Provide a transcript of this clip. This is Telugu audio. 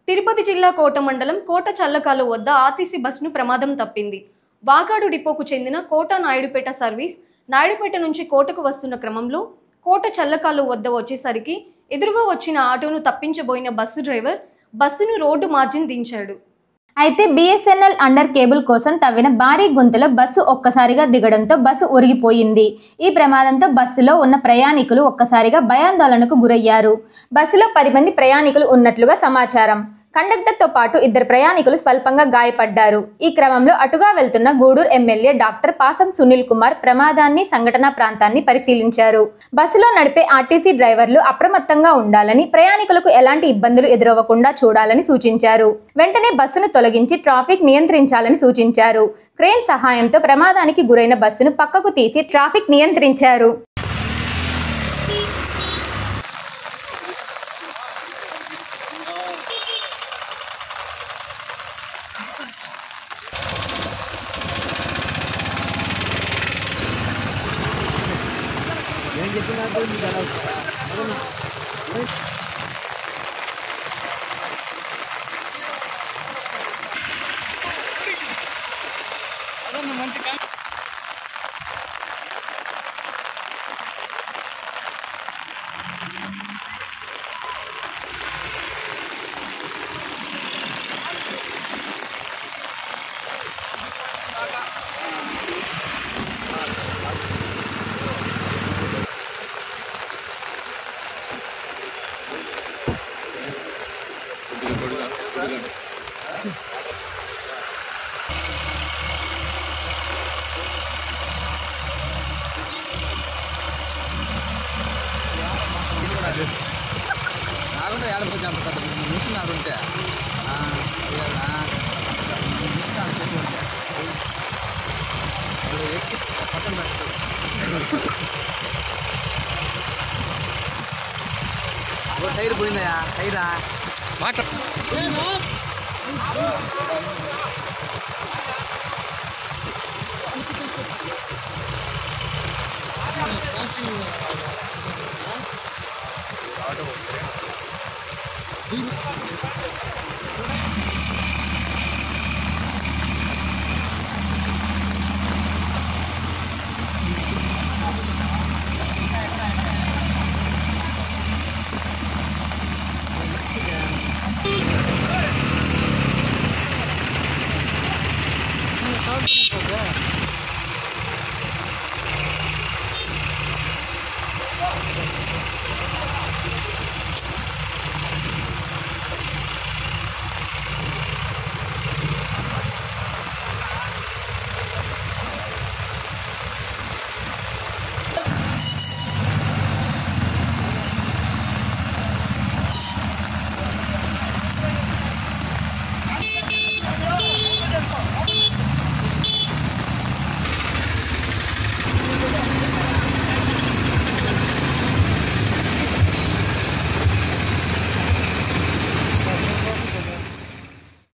తిరుపతి జిల్లా కోట మండలం కోట చల్లకాలు వద్ద ఆర్టీసీ బస్సును ప్రమాదం తప్పింది. వాగాడు డిపోకు చెందిన కోట నాయుడుపేట సర్వీస్ నాయుడుపేట నుంచి కోటకు వస్తున్న క్రమంలో కోట చల్లకాలు వద్ద వచ్చేసరికి ఎదురుగా వచ్చిన ఆటోను తప్పించబోయిన బస్సు డ్రైవర్ బస్సును రోడ్డు మార్జిన్ దించాడు. అయితే బిఎస్ఎన్ఎల్ అండర్ కేబుల్ కోసం తవ్విన భారీ గుంతలో బస్సు ఒక్కసారిగా దిగడంతో బస్సు ఉరిగిపోయింది. ఈ ప్రమాదంతో బస్సులో ఉన్న ప్రయాణికులు ఒక్కసారిగా భయాందోళనకు గురయ్యారు. బస్సులో 10 మంది ప్రయాణికులు ఉన్నట్లుగా సమాచారం. కండక్టర్తో పాటు 2 ప్రయాణికులు స్వల్పంగా గాయపడ్డారు. ఈ క్రమంలో అటుగా వెళ్తున్న గూడూరు ఎమ్మెల్యే డాక్టర్ పాసం సునీల్ కుమార్ ప్రమాదాన్ని, సంఘటనా ప్రాంతాన్ని పరిశీలించారు. బస్సులో నడిపే ఆర్టీసీ డ్రైవర్లు అప్రమత్తంగా ఉండాలని, ప్రయాణికులకు ఎలాంటి ఇబ్బందులు ఎదురవ్వకుండా చూడాలని సూచించారు. వెంటనే బస్సును తొలగించి ట్రాఫిక్ నియంత్రించాలని సూచించారు. క్రేన్ సహాయంతో ప్రమాదానికి గురైన బస్సును పక్కకు తీసి ట్రాఫిక్ నియంత్రించారు. నాలుంటే ఏడపోతే అంత పెద్ద మిషన్ నాలుంటే ఎక్కి పక్కన పెడతారు. టైర్ పోయిందయా, టైరా మాట ఆటో